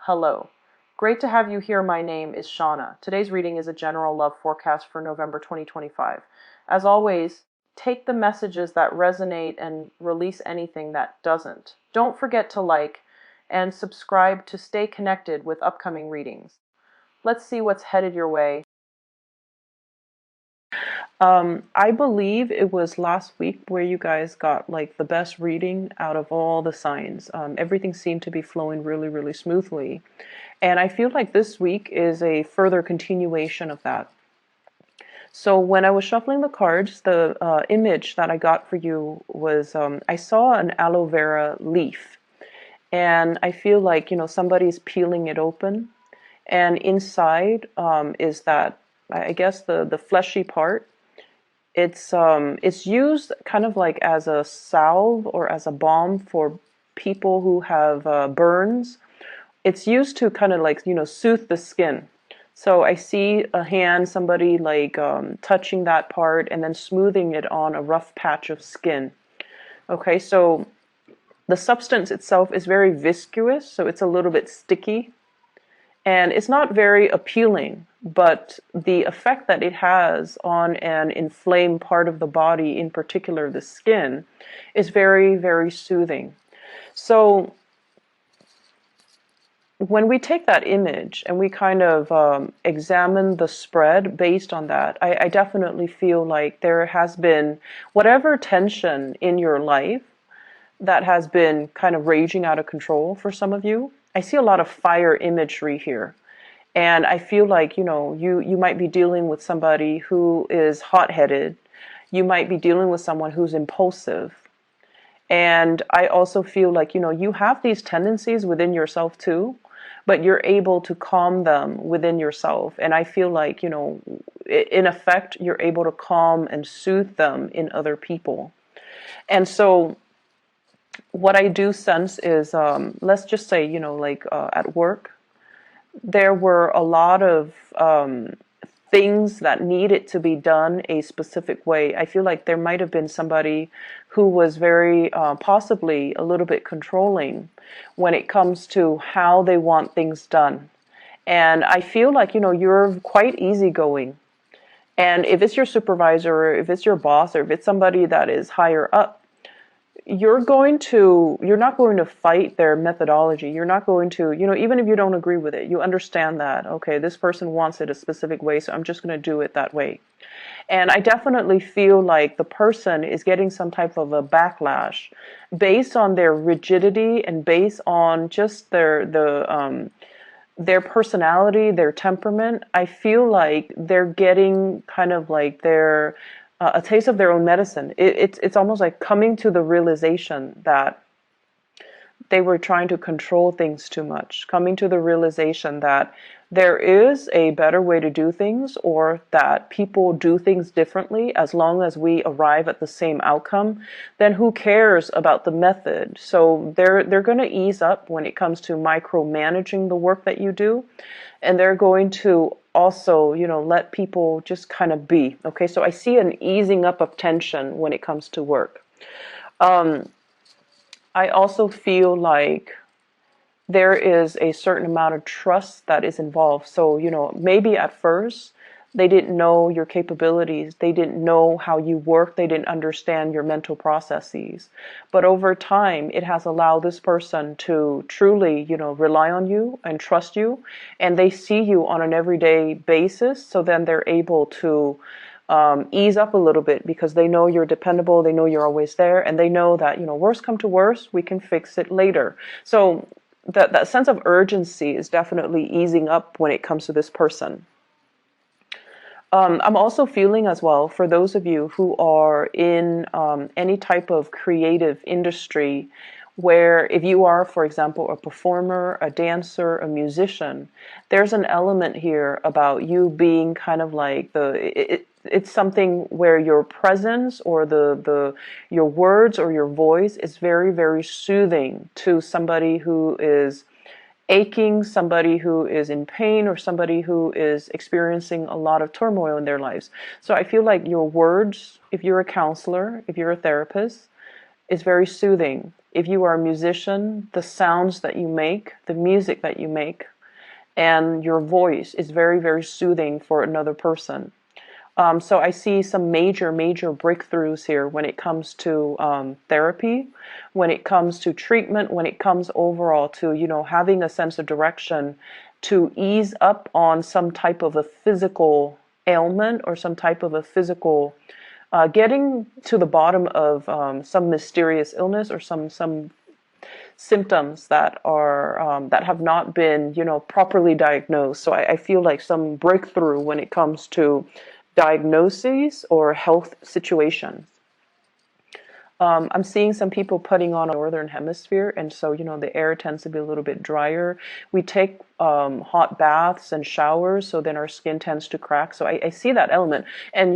Hello. Great to have you here. My name is Shauna. Today's reading is a general love forecast for November 2025. As always, take the messages that resonate and release anything that doesn't. Don't forget to like and subscribe to stay connected with upcoming readings. Let's see what's headed your way. I believe it was last week where you guys got like the best reading out of all the signs. Everything seemed to be flowing really, really smoothly. And I feel like this week is a further continuation of that. So when I was shuffling the cards, the image that I got for you was I saw an aloe vera leaf. And I feel like, somebody's peeling it open. And inside is that, I guess, the fleshy part. It's used kind of like as a salve or as a balm for people who have burns. It's used to kind of like, soothe the skin. So I see a hand, somebody like touching that part and then smoothing it on a rough patch of skin. Okay, so the substance itself is very viscous, so it's a little bit sticky. And it's not very appealing, but the effect that it has on an inflamed part of the body, in particular the skin, is very, very soothing. So when we take that image and we kind of examine the spread based on that, I definitely feel like there has been whatever tension in your life that has been kind of raging out of control for some of you. I see a lot of fire imagery here. And I feel like, you might be dealing with somebody who is hot-headed. You might be dealing with someone who's impulsive. And I also feel like, you have these tendencies within yourself too, but you're able to calm them within yourself. And I feel like, in effect, you're able to calm and soothe them in other people. And so what I do sense is, let's just say, at work, there were a lot of things that needed to be done a specific way. I feel like there might have been somebody who was very possibly a little bit controlling when it comes to how they want things done. And I feel like, you're quite easygoing. And if it's your supervisor, or if it's your boss, or if it's somebody that is higher up, you're not going to fight their methodology. You're not going to, even if you don't agree with it, you understand that, okay, this person wants it a specific way, so I'm just going to do it that way. And I definitely feel like the person is getting some type of a backlash based on their rigidity and based on just their personality, their temperament. I feel like they're getting kind of like a taste of their own medicine. It's almost like coming to the realization that they were trying to control things too much, coming to the realization that there is a better way to do things, or that people do things differently. As long as we arrive at the same outcome, then who cares about the method? So they're going to ease up when it comes to micromanaging the work that you do, and they're going to also, let people just kind of be. Okay, so I see an easing up of tension when it comes to work. I also feel like there is a certain amount of trust that is involved. So, maybe at first they didn't know your capabilities. They didn't know how you work. They didn't understand your mental processes. But over time, it has allowed this person to truly, rely on you and trust you. And they see you on an everyday basis. So then they're able to ease up a little bit because they know you're dependable. They know you're always there. And they know that, worst come to worst, we can fix it later. So that sense of urgency is definitely easing up when it comes to this person. I'm also feeling as well, for those of you who are in any type of creative industry, where if you are, for example, a performer, a dancer, a musician, there's an element here about you being kind of like it's something where your presence or your words or your voice is very, very soothing to somebody who is aching, somebody who is in pain, or somebody who is experiencing a lot of turmoil in their lives. So I feel like your words, if you're a counselor, if you're a therapist, is very soothing. If you are a musician, the sounds that you make, the music that you make, and your voice is very, very soothing for another person. So I see some major, major breakthroughs here when it comes to therapy, when it comes to treatment, when it comes overall to, having a sense of direction to ease up on some type of a physical ailment or some type of a physical, getting to the bottom of some mysterious illness or some symptoms that are that have not been, properly diagnosed. So I feel like some breakthrough when it comes to diagnoses or health situations. I'm seeing some people putting on a northern hemisphere, and so the air tends to be a little bit drier. We take hot baths and showers, so then our skin tends to crack. So I see that element, and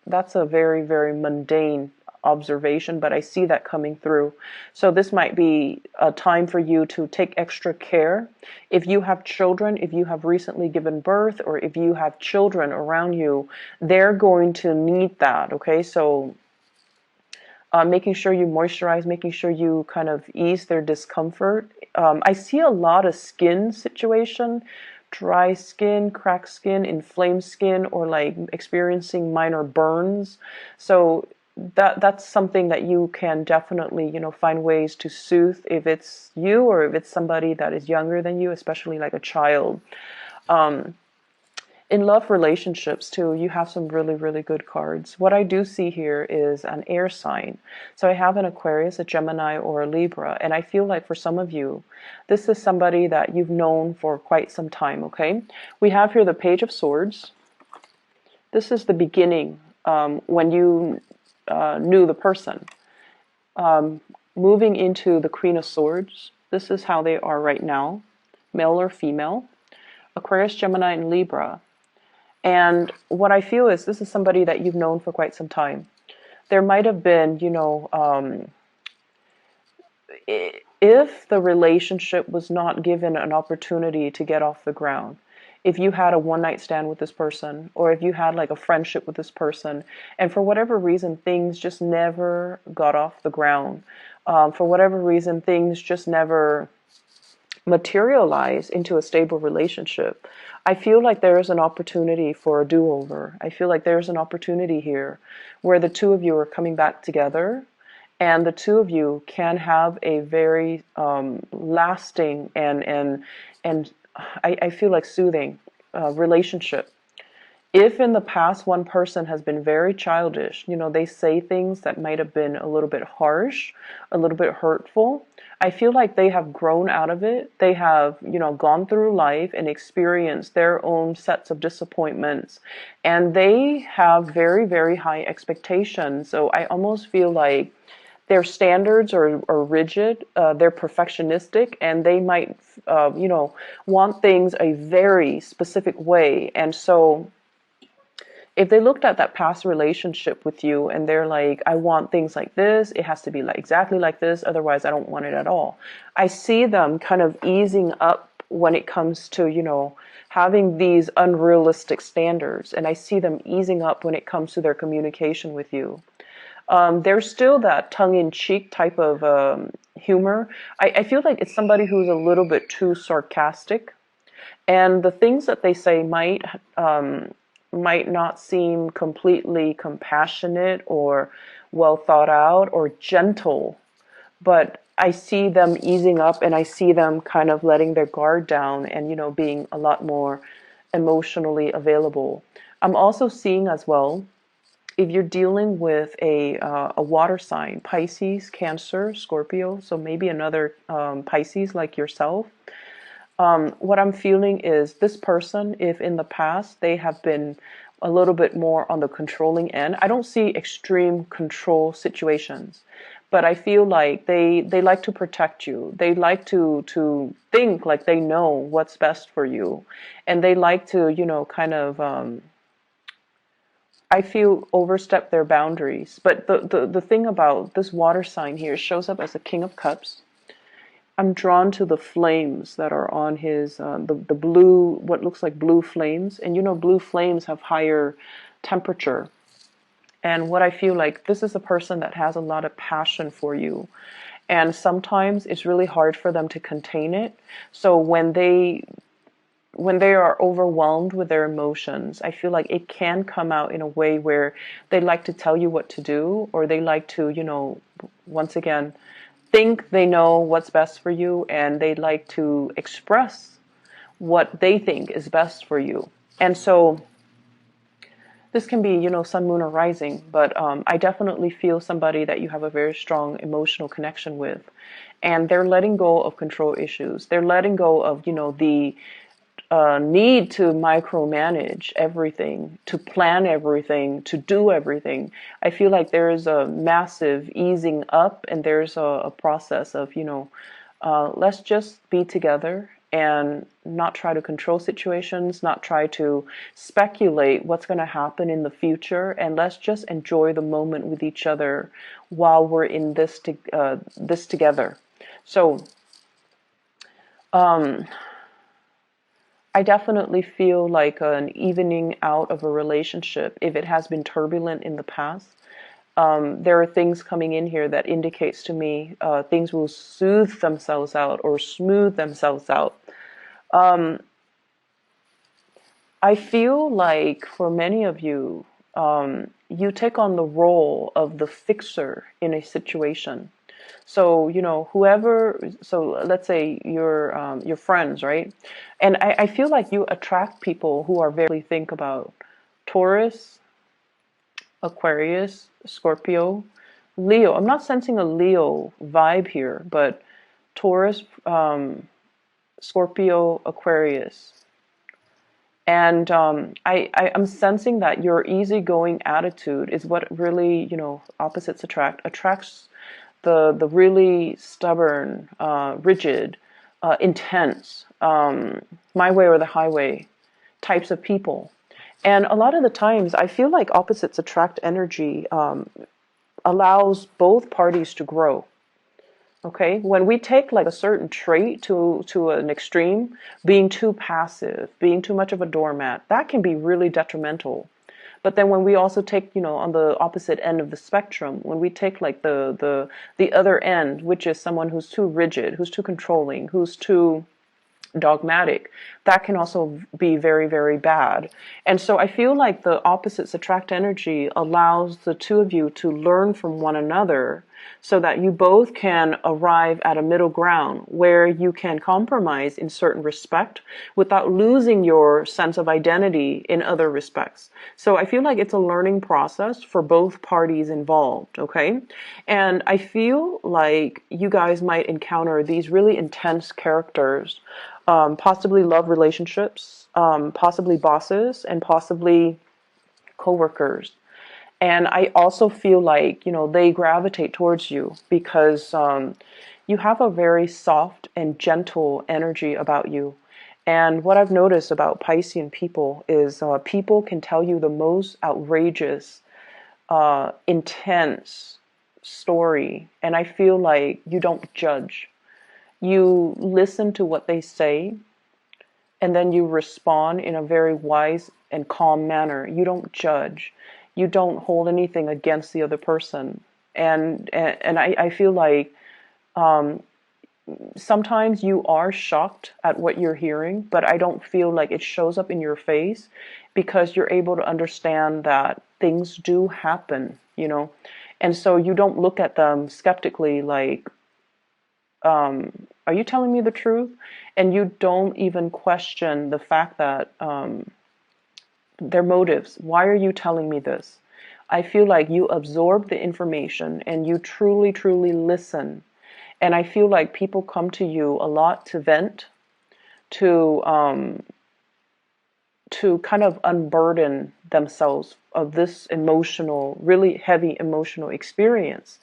that's a very, very mundane observation, but I see that coming through. So this might be a time for you to take extra care. If you have children, if you have recently given birth, or if you have children around you, they're going to need that. Okay, so making sure you moisturize, making sure you kind of ease their discomfort. I see a lot of skin situation, dry skin, cracked skin, inflamed skin, or like experiencing minor burns. So that's something that you can definitely, find ways to soothe if it's you or if it's somebody that is younger than you, especially like a child. In love relationships too, you have some really, really good cards. What I do see here is an air sign. So I have an Aquarius, a Gemini, or a Libra. And I feel like for some of you, this is somebody that you've known for quite some time, okay? We have here the Page of Swords. This is the beginning when you knew the person. Moving into the Queen of Swords. This is how they are right now, male or female. Aquarius, Gemini, and Libra. And what I feel is this is somebody that you've known for quite some time. There might have been, if the relationship was not given an opportunity to get off the ground, if you had a one-night stand with this person, or if you had like a friendship with this person, and for whatever reason, things just never got off the ground. For whatever reason, things just never materialize into a stable relationship. I feel like there is an opportunity for a do-over. I feel like there's an opportunity here where the two of you are coming back together, and the two of you can have a very lasting and I feel like soothing relationship. If in the past one person has been very childish, they say things that might have been a little bit harsh, a little bit hurtful, I feel like they have grown out of it. They have, gone through life and experienced their own sets of disappointments, and they have very, very high expectations. So I almost feel like their standards are rigid, they're perfectionistic, and they might, want things a very specific way. And so if they looked at that past relationship with you and they're like, I want things like this, it has to be like exactly like this, otherwise I don't want it at all. I see them kind of easing up when it comes to, having these unrealistic standards. And I see them easing up when it comes to their communication with you. There's still that tongue-in-cheek type of humor. I feel like it's somebody who's a little bit too sarcastic. And the things that they say might not seem completely compassionate or well thought out or gentle, but I see them easing up, and I see them kind of letting their guard down and, being a lot more emotionally available. I'm also seeing as well, if you're dealing with a water sign, Pisces, Cancer, Scorpio, so maybe another Pisces like yourself, what I'm feeling is this person, if in the past they have been a little bit more on the controlling end, I don't see extreme control situations, but I feel like they like to protect you. They like to think like they know what's best for you. And they like to, kind of, I feel, overstep their boundaries. But the thing about this water sign here shows up as a King of Cups. I'm drawn to the flames that are on his, the blue, what looks like blue flames. And blue flames have higher temperature. And what I feel like, this is a person that has a lot of passion for you. And sometimes it's really hard for them to contain it. So when they are overwhelmed with their emotions, I feel like it can come out in a way where they like to tell you what to do, or they like to, once again, think they know what's best for you, and they like to express what they think is best for you. And so this can be, sun, moon, or rising, but I definitely feel somebody that you have a very strong emotional connection with. And they're letting go of control issues. They're letting go of, the need to micromanage everything, to plan everything, to do everything. I feel like there is a massive easing up, and there's a process of, let's just be together and not try to control situations, not try to speculate what's going to happen in the future, and let's just enjoy the moment with each other while we're in this together. So, I definitely feel like an evening out of a relationship if it has been turbulent in the past. There are things coming in here that indicates to me things will soothe themselves out or smooth themselves out. I feel like for many of you, you take on the role of the fixer in a situation. So, so let's say your friends, right? And I feel like you attract people who are very, think about Taurus, Aquarius, Scorpio, Leo. I'm not sensing a Leo vibe here, but Taurus, Scorpio, Aquarius. And I'm sensing that your easygoing attitude is what really, opposites attracts the really stubborn, rigid, intense, my way or the highway types of people. And a lot of the times, I feel like opposites attract energy allows both parties to grow. Okay, when we take like a certain trait to an extreme, being too passive, being too much of a doormat, that can be really detrimental. But then when we also take, on the opposite end of the spectrum, when we take like the other end, which is someone who's too rigid, who's too controlling, who's too dogmatic, that can also be very, very bad. And so I feel like the opposites attract energy allows the two of you to learn from one another so that you both can arrive at a middle ground where you can compromise in certain respect without losing your sense of identity in other respects. So I feel like it's a learning process for both parties involved, okay? And I feel like you guys might encounter these really intense characters, possibly love relationships, possibly bosses, and possibly coworkers. And I also feel like, they gravitate towards you because you have a very soft and gentle energy about you. And what I've noticed about Piscean people is people can tell you the most outrageous, intense story. And I feel like you don't judge. You listen to what they say, and then you respond in a very wise and calm manner. You don't judge. You don't hold anything against the other person. And I feel like sometimes you are shocked at what you're hearing, but I don't feel like it shows up in your face because you're able to understand that things do happen, And so you don't look at them skeptically like, are you telling me the truth? And you don't even question the fact that their motives. Why are you telling me this? I feel like you absorb the information and you truly, truly listen. And I feel like people come to you a lot to vent, to kind of unburden themselves of this emotional, really heavy emotional experience.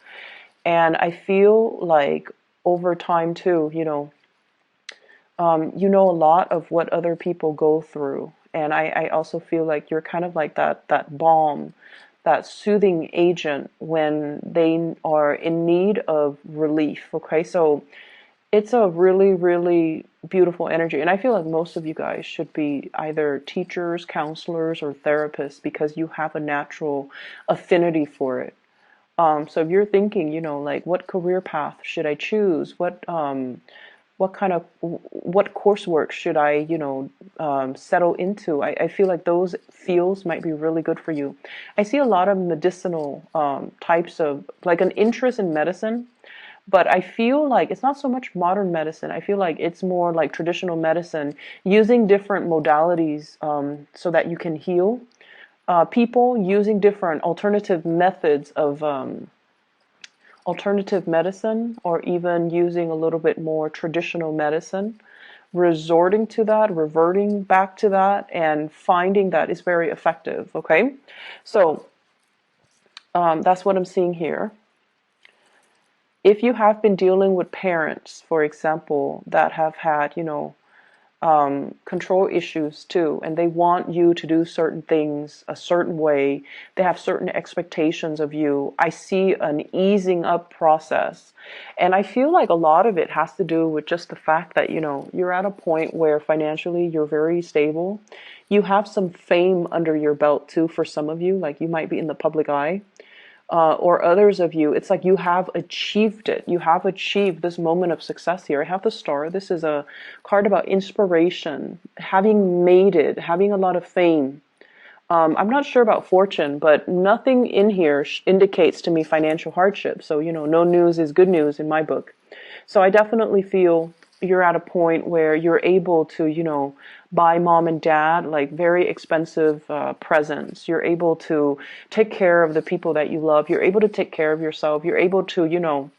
And I feel like over time too, you know a lot of what other people go through. And I also feel like you're kind of like that balm, that soothing agent when they are in need of relief. Okay, so it's a really, really beautiful energy. And I feel like most of you guys should be either teachers, counselors, or therapists because you have a natural affinity for it. So if you're thinking, like what career path should I choose? What kind of what coursework should I, settle into? I feel like those fields might be really good for you. I see a lot of medicinal types of like an interest in medicine, but I feel like it's not so much modern medicine. I feel like it's more like traditional medicine, using different modalities so that you can heal people, using different alternative methods of alternative medicine, or even using a little bit more traditional medicine, resorting to that, reverting back to that, and finding that is very effective. Okay, so that's what I'm seeing here. If you have been dealing with parents, for example, that have had, control issues too, and they want you to do certain things a certain way. They have certain expectations of you. I see an easing up process. And I feel like a lot of it has to do with just the fact that, you're at a point where financially you're very stable. You have some fame under your belt too for some of you, like you might be in the public eye or others of you, it's like you have achieved it. You have achieved this moment of success here. I have the star. This is a card about inspiration, having made it, having a lot of fame. I'm not sure about fortune, but nothing in here indicates to me financial hardship. So, no news is good news in my book. So I definitely feel you're at a point where you're able to, buy mom and dad like very expensive presents. You're able to take care of the people that you love. You're able to take care of yourself. You're able to,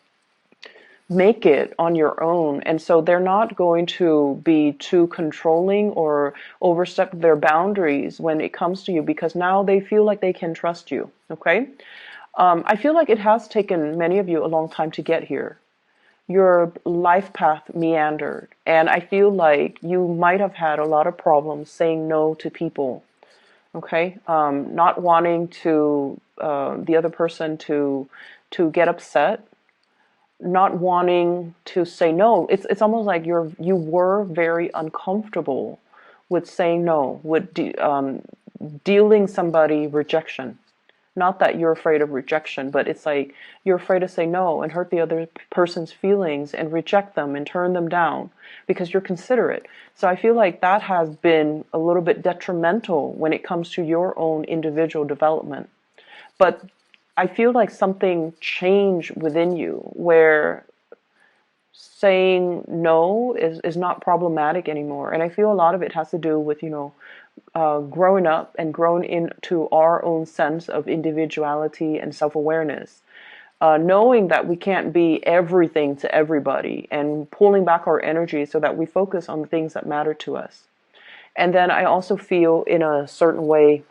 make it on your own. And so they're not going to be too controlling or overstep their boundaries when it comes to you, because now they feel like they can trust you. Okay. I feel like it has taken many of you a long time to get here. Your life path meandered, and I feel like you might have had a lot of problems saying no to people. Okay, not wanting to the other person to get upset, not wanting to say no. It's almost like you were very uncomfortable with saying no, with dealing somebody rejection. Not that you're afraid of rejection, but it's like you're afraid to say no and hurt the other person's feelings and reject them and turn them down because you're considerate. So I feel like that has been a little bit detrimental when it comes to your own individual development. But I feel like something changed within you where saying no is not problematic anymore. And I feel a lot of it has to do with, growing up and grown into our own sense of individuality and self-awareness. Knowing that we can't be everything to everybody and pulling back our energy so that we focus on the things that matter to us. And then I also feel in a certain way,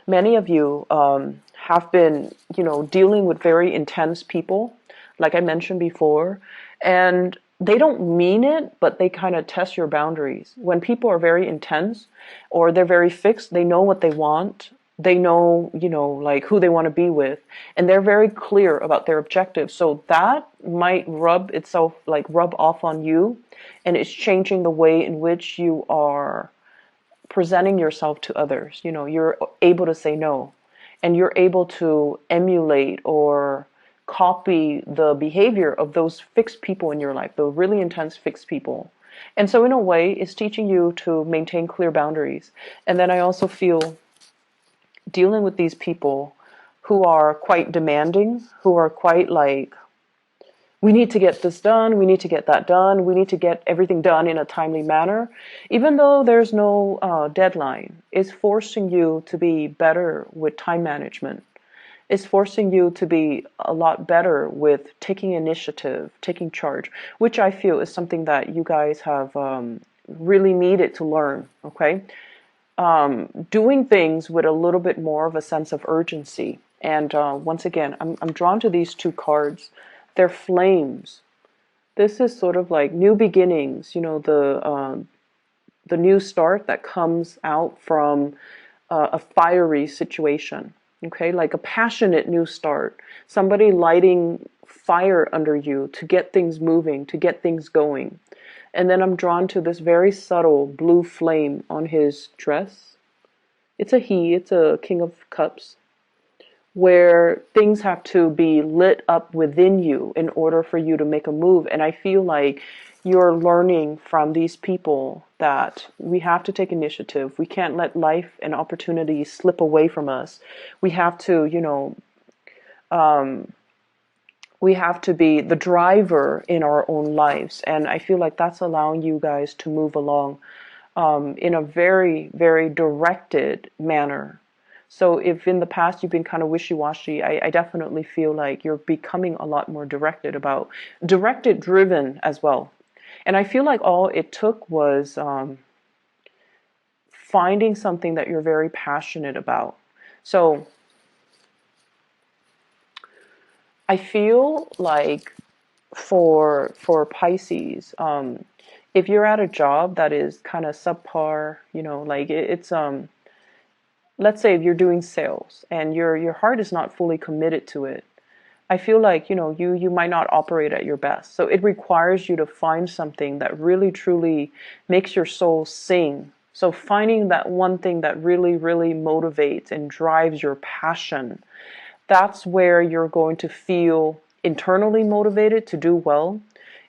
many of you have been, dealing with very intense people, like I mentioned before, and they don't mean it, but they kind of test your boundaries. When people are very intense or they're very fixed, they know what they want. They know, like who they want to be with, and they're very clear about their objectives. So that might rub off on you, and it's changing the way in which you are presenting yourself to others. You're able to say no, and you're able to emulate or copy the behavior of those fixed people in your life, the really intense fixed people. And so in a way, it's teaching you to maintain clear boundaries. And then I also feel dealing with these people who are quite demanding, who are quite like, we need to get this done, we need to get that done, we need to get everything done in a timely manner, even though there's no deadline, is forcing you to be better with time management. It's forcing you to be a lot better with taking initiative, taking charge, which I feel is something that you guys have really needed to learn, okay? Doing things with a little bit more of a sense of urgency. And once again, I'm drawn to these two cards. They're flames. This is sort of like new beginnings, the new start that comes out from a fiery situation. Okay, like a passionate new start. Somebody lighting fire under you to get things moving, to get things going. And then I'm drawn to this very subtle blue flame on his dress. It's a King of Cups. where things have to be lit up within you in order for you to make a move. And I feel like you're learning from these people that we have to take initiative. We can't let life and opportunities slip away from us. We have to, we have to be the driver in our own lives. And I feel like that's allowing you guys to move along in a very, very directed manner. So if in the past you've been kind of wishy-washy, I definitely feel like you're becoming a lot more directed, driven as well. And I feel like all it took was finding something that you're very passionate about. So I feel like for Pisces, if you're at a job that is kind of subpar, like it's let's say if you're doing sales and your heart is not fully committed to it, I feel like, you might not operate at your best. So it requires you to find something that really truly makes your soul sing. So finding that one thing that really, really motivates and drives your passion, that's where you're going to feel internally motivated to do well,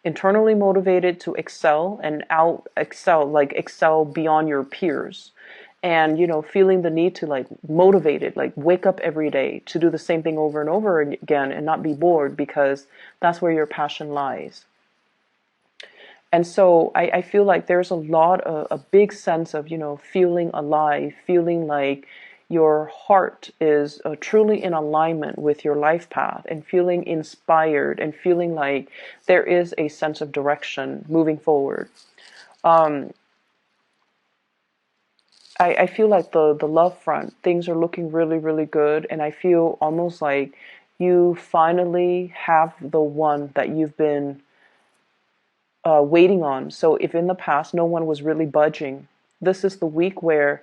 internally motivated to excel and out excel, like excel beyond your peers. And feeling the need to like motivated, like wake up every day to do the same thing over and over again and not be bored, because that's where your passion lies. And so I feel like there's a big sense of, feeling alive, feeling like your heart is truly in alignment with your life path, and feeling inspired and feeling like there is a sense of direction moving forward. I feel like the love front, things are looking really, really good. And I feel almost like you finally have the one that you've been waiting on. So if in the past no one was really budging, this is the week where